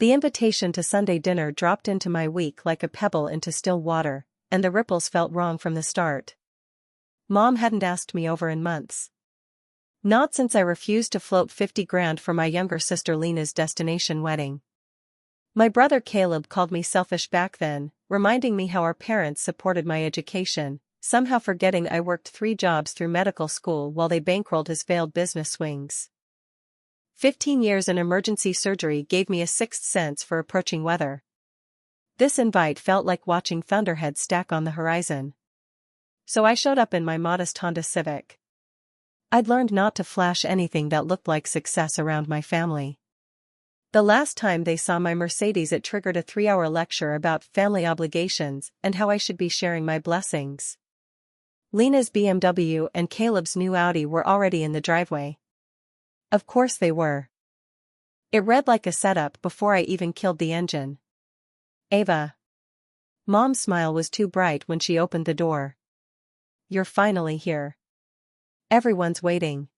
The invitation to Sunday dinner dropped into my week like a pebble into still water, and the ripples felt wrong from the start. Mom hadn't asked me over in months. Not since I refused to float 50 grand for my younger sister Lena's destination wedding. My brother Caleb called me selfish back then, reminding me how our parents supported my education, somehow forgetting I worked 3 jobs through medical school while they bankrolled his failed business swings. 15 years in emergency surgery gave me a sixth sense for approaching weather. This invite felt like watching thunderheads stack on the horizon. So I showed up in my modest Honda Civic. I'd learned not to flash anything that looked like success around my family. The last time they saw my Mercedes, it triggered a 3-hour lecture about family obligations and how I should be sharing my blessings. Lena's BMW and Caleb's new Audi were already in the driveway. Of course they were. It read like a setup before I even killed the engine. Ava. Mom's smile was too bright when she opened the door. You're finally here. Everyone's waiting.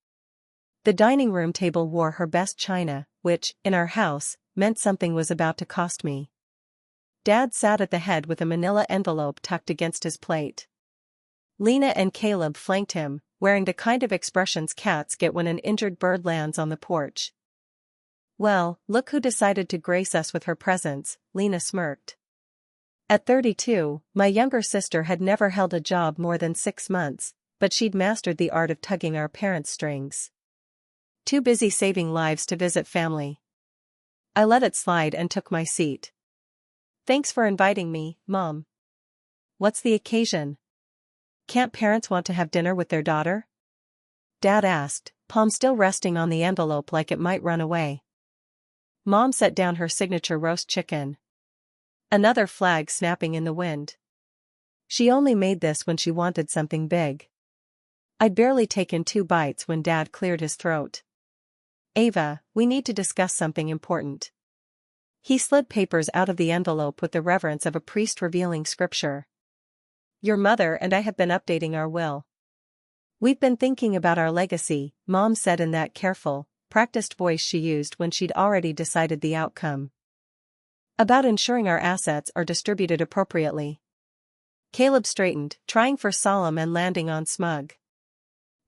The dining room table wore her best china, which, in our house, meant something was about to cost me. Dad sat at the head with a manila envelope tucked against his plate. Lena and Caleb flanked him, wearing the kind of expressions cats get when an injured bird lands on the porch. Well, look who decided to grace us with her presence, Lena smirked. At 32, my younger sister had never held a job more than 6 months, but she'd mastered the art of tugging our parents' strings. Too busy saving lives to visit family. I let it slide and took my seat. Thanks for inviting me, Mom. What's the occasion? Can't parents want to have dinner with their daughter? Dad asked, palm still resting on the envelope like it might run away. Mom set down her signature roast chicken. Another flag snapping in the wind. She only made this when she wanted something big. I'd barely taken 2 bites when Dad cleared his throat. Ava, we need to discuss something important. He slid papers out of the envelope with the reverence of a priest revealing scripture. Your mother and I have been updating our will. We've been thinking about our legacy, Mom said in that careful, practiced voice she used when she'd already decided the outcome. About ensuring our assets are distributed appropriately. Caleb straightened, trying for solemn and landing on smug.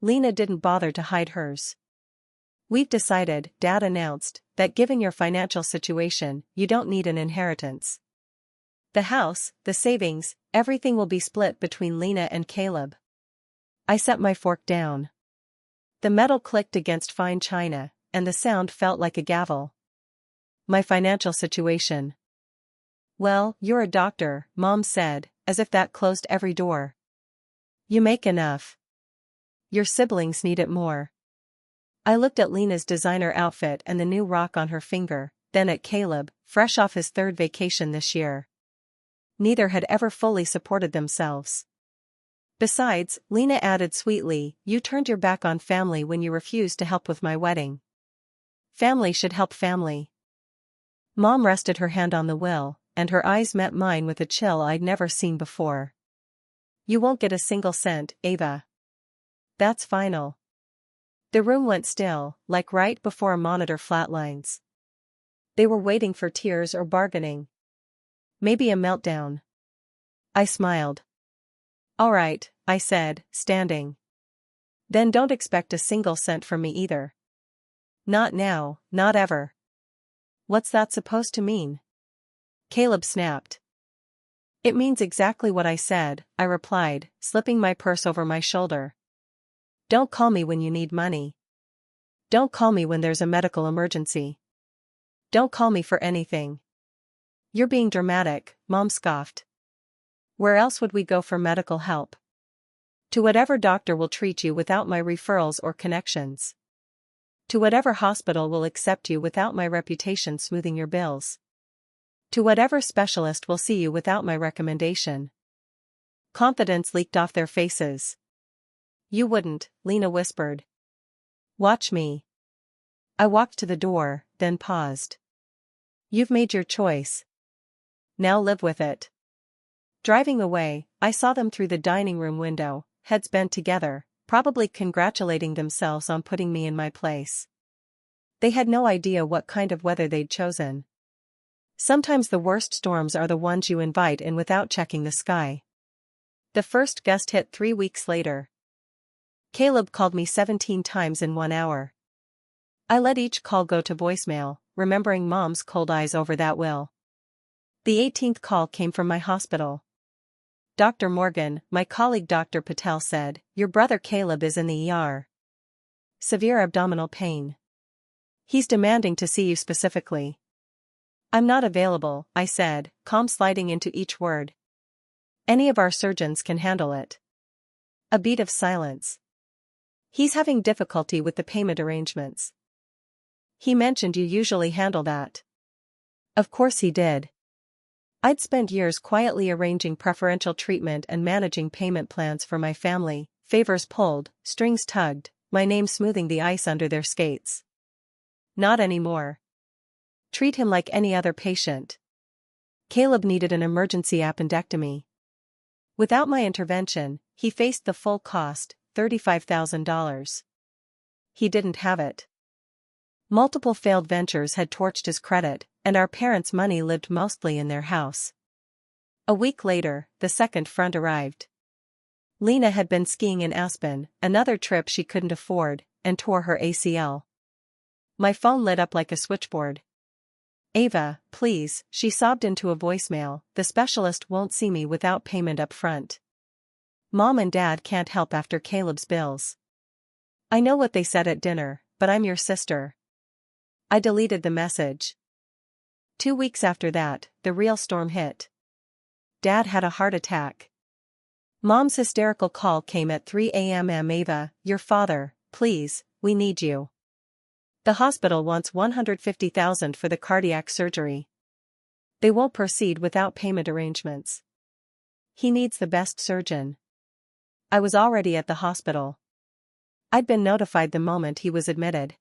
Lena didn't bother to hide hers. We've decided, Dad announced, that given your financial situation, you don't need an inheritance. The house, the savings, everything will be split between Lena and Caleb. I set my fork down. The metal clicked against fine china, and the sound felt like a gavel. My financial situation. Well, you're a doctor, Mom said, as if that closed every door. You make enough. Your siblings need it more. I looked at Lena's designer outfit and the new rock on her finger, then at Caleb, fresh off his 3rd vacation this year. Neither had ever fully supported themselves. Besides, Lena added sweetly, you turned your back on family when you refused to help with my wedding. Family should help family. Mom rested her hand on the will, and her eyes met mine with a chill I'd never seen before. You won't get a single cent, Ava. That's final. The room went still, like right before a monitor flatlines. They were waiting for tears or bargaining. Maybe a meltdown. I smiled. All right, I said, standing. Then don't expect a single cent from me either. Not now, not ever. What's that supposed to mean? Caleb snapped. It means exactly what I said, I replied, slipping my purse over my shoulder. Don't call me when you need money. Don't call me when there's a medical emergency. Don't call me for anything. You're being dramatic, Mom scoffed. Where else would we go for medical help? To whatever doctor will treat you without my referrals or connections. To whatever hospital will accept you without my reputation smoothing your bills. To whatever specialist will see you without my recommendation. Confidence leaked off their faces. You wouldn't, Lena whispered. Watch me. I walked to the door, then paused. You've made your choice. Now live with it. Driving away, I saw them through the dining room window, heads bent together, probably congratulating themselves on putting me in my place. They had no idea what kind of weather they'd chosen. Sometimes the worst storms are the ones you invite in without checking the sky. The first gust hit 3 weeks later. Caleb called me 17 times in 1 hour. I let each call go to voicemail, remembering Mom's cold eyes over that will. The 18th call came from my hospital. Dr. Morgan, my colleague Dr. Patel said, "Your brother Caleb is in the ER. Severe abdominal pain. He's demanding to see you specifically." "I'm not available," I said, calm sliding into each word. "Any of our surgeons can handle it." A beat of silence. "He's having difficulty with the payment arrangements. He mentioned you usually handle that." Of course he did. I'd spent years quietly arranging preferential treatment and managing payment plans for my family, favors pulled, strings tugged, my name smoothing the ice under their skates. Not anymore. Treat him like any other patient. Caleb needed an emergency appendectomy. Without my intervention, he faced the full cost, $35,000. He didn't have it. Multiple failed ventures had torched his credit, and our parents' money lived mostly in their house. A week later, the second front arrived. Lena had been skiing in Aspen, another trip she couldn't afford, and tore her ACL. My phone lit up like a switchboard. "Ava, please," she sobbed into a voicemail, "the specialist won't see me without payment up front. Mom and Dad can't help after Caleb's bills. I know what they said at dinner, but I'm your sister." I deleted the message. 2 weeks after that, the real storm hit. Dad had a heart attack. Mom's hysterical call came at 3 a.m. "Ava, your father, please, we need you. The hospital wants $150,000 for the cardiac surgery. They won't proceed without payment arrangements. He needs the best surgeon." I was already at the hospital. I'd been notified the moment he was admitted.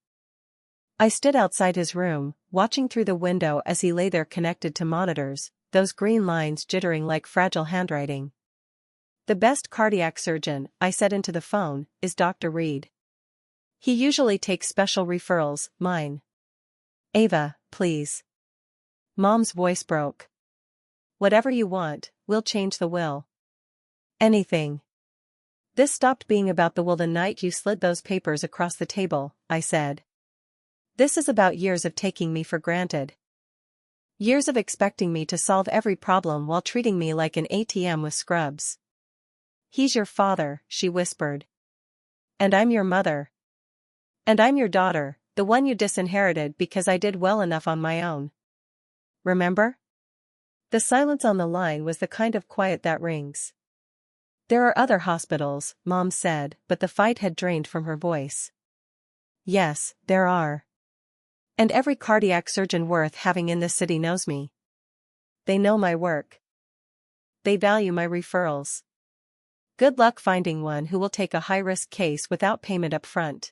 I stood outside his room, watching through the window as he lay there connected to monitors, those green lines jittering like fragile handwriting. "The best cardiac surgeon," I said into the phone, "is Dr. Reed. He usually takes special referrals, mine." "Ava, please." Mom's voice broke. "Whatever you want, we'll change the will." "Anything." "This stopped being about the will the night you slid those papers across the table," I said. "This is about years of taking me for granted. Years of expecting me to solve every problem while treating me like an ATM with scrubs." "He's your father," she whispered. "And I'm your mother. And I'm your daughter, the one you disinherited because I did well enough on my own. Remember?" The silence on the line was the kind of quiet that rings. "There are other hospitals," Mom said, but the fight had drained from her voice. "Yes, there are. And every cardiac surgeon worth having in this city knows me. They know my work. They value my referrals. Good luck finding one who will take a high-risk case without payment up front.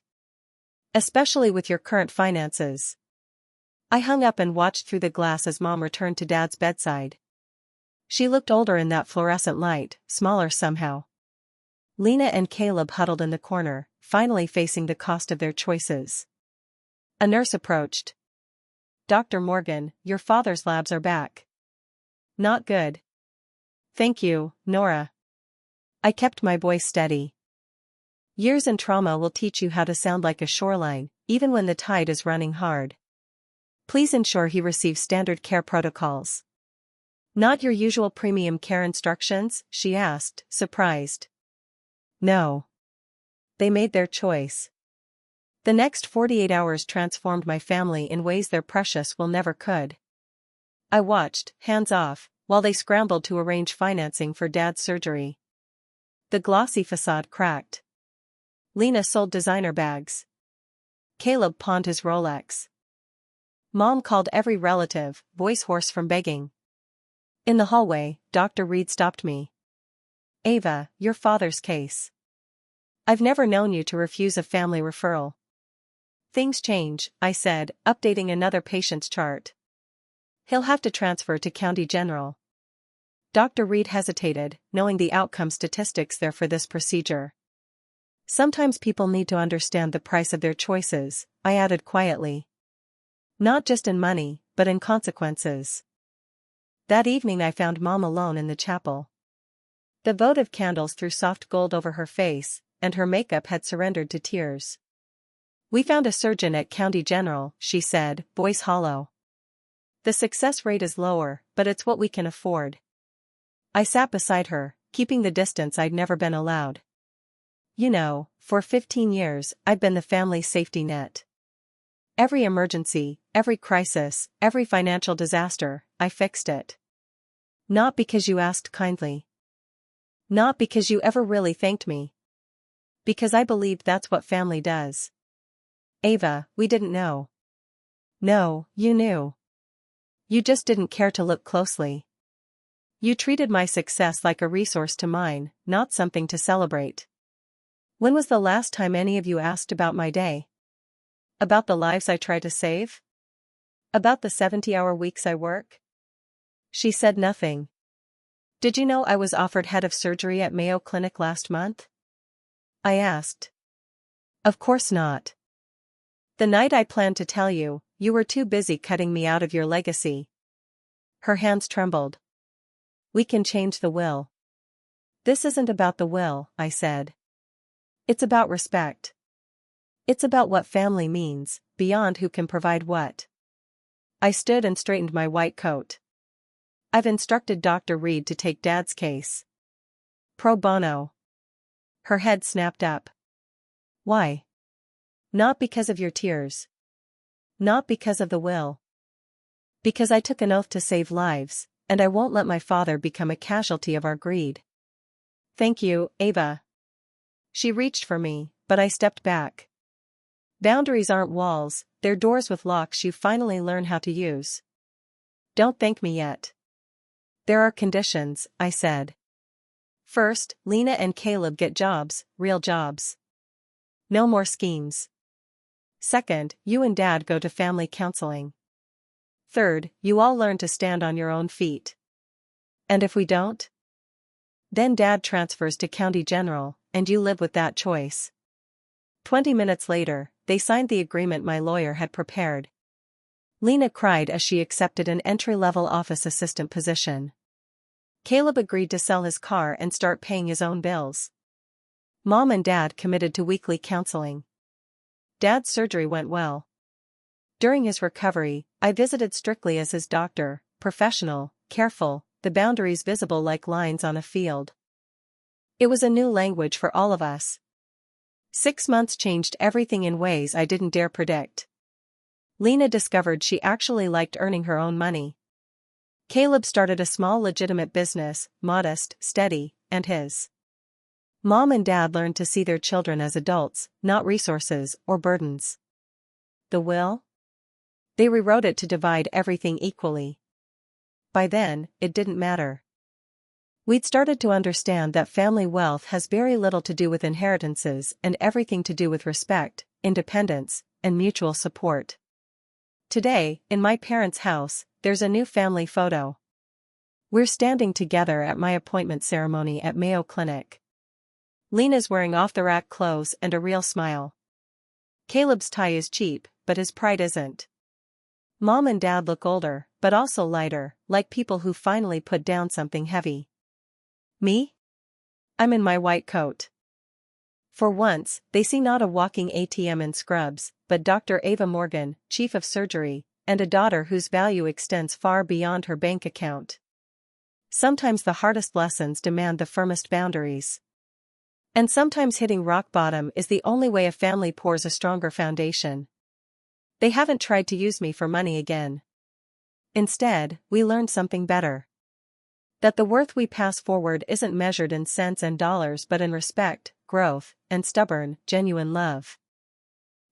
Especially with your current finances." I hung up and watched through the glass as Mom returned to Dad's bedside. She looked older in that fluorescent light, smaller somehow. Lena and Caleb huddled in the corner, finally facing the cost of their choices. A nurse approached. "Dr. Morgan, your father's labs are back." "Not good." "Thank you, Nora." I kept my voice steady. "Years in trauma will teach you how to sound like a shoreline, even when the tide is running hard. Please ensure he receives standard care protocols." "Not your usual premium care instructions?" she asked, surprised. "No." They made their choice. The next 48 hours transformed my family in ways their precious will never could. I watched, hands off, while they scrambled to arrange financing for Dad's surgery. The glossy facade cracked. Lena sold designer bags. Caleb pawned his Rolex. Mom called every relative, voice hoarse from begging. In the hallway, Dr. Reed stopped me. "Ava, your father's case. I've never known you to refuse a family referral." "Things change," I said, updating another patient's chart. "He'll have to transfer to County General." Dr. Reed hesitated, knowing the outcome statistics there for this procedure. "Sometimes people need to understand the price of their choices," I added quietly. "Not just in money, but in consequences." That evening I found Mom alone in the chapel. The votive candles threw soft gold over her face, and her makeup had surrendered to tears. "We found a surgeon at County General," she said, voice hollow. "The success rate is lower, but it's what we can afford." I sat beside her, keeping the distance I'd never been allowed. "You know, for 15 years, I've been the family's safety net. Every emergency, every crisis, every financial disaster, I fixed it. Not because you asked kindly. Not because you ever really thanked me. Because I believed that's what family does. Ava, we didn't know." "No, you knew. You just didn't care to look closely. You treated my success like a resource to mine, not something to celebrate. When was the last time any of you asked about my day? About the lives I try to save? About the 70-hour weeks I work?" She said nothing. "Did you know I was offered head of surgery at Mayo Clinic last month?" I asked. "Of course not. The night I planned to tell you, you were too busy cutting me out of your legacy." Her hands trembled. "We can change the will." "This isn't about the will," I said. "It's about respect. It's about what family means, beyond who can provide what." I stood and straightened my white coat. "I've instructed Dr. Reed to take Dad's case. Pro bono." Her head snapped up. "Why?" "Not because of your tears. Not because of the will. Because I took an oath to save lives, and I won't let my father become a casualty of our greed." "Thank you, Ava." She reached for me, but I stepped back. "Boundaries aren't walls, they're doors with locks you finally learn how to use." "Don't thank me yet. There are conditions," I said. "First, Lena and Caleb get jobs, real jobs. No more schemes. Second, you and Dad go to family counseling. Third, you all learn to stand on your own feet. And if we don't? Then Dad transfers to County General, and you live with that choice." 20 minutes later, they signed the agreement my lawyer had prepared. Lena cried as she accepted an entry-level office assistant position. Caleb agreed to sell his car and start paying his own bills. Mom and Dad committed to weekly counseling. Dad's surgery went well. During his recovery, I visited strictly as his doctor, professional, careful, the boundaries visible like lines on a field. It was a new language for all of us. 6 months changed everything in ways I didn't dare predict. Lena discovered she actually liked earning her own money. Caleb started a small legitimate business, modest, steady, and his. Mom and Dad learned to see their children as adults, not resources or burdens. The will? They rewrote it to divide everything equally. By then, it didn't matter. We'd started to understand that family wealth has very little to do with inheritances and everything to do with respect, independence, and mutual support. Today, in my parents' house, there's a new family photo. We're standing together at my appointment ceremony at Mayo Clinic. Lena's wearing off-the-rack clothes and a real smile. Caleb's tie is cheap, but his pride isn't. Mom and Dad look older, but also lighter, like people who finally put down something heavy. Me? I'm in my white coat. For once, they see not a walking ATM in scrubs, but Dr. Ava Morgan, chief of surgery, and a daughter whose value extends far beyond her bank account. Sometimes the hardest lessons demand the firmest boundaries. And sometimes hitting rock bottom is the only way a family pours a stronger foundation. They haven't tried to use me for money again. Instead, we learned something better. That the worth we pass forward isn't measured in cents and dollars but in respect, growth, and stubborn, genuine love.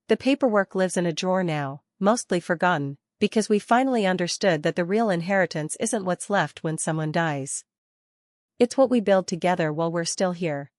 The paperwork lives in a drawer now, mostly forgotten, because we finally understood that the real inheritance isn't what's left when someone dies. It's what we build together while we're still here.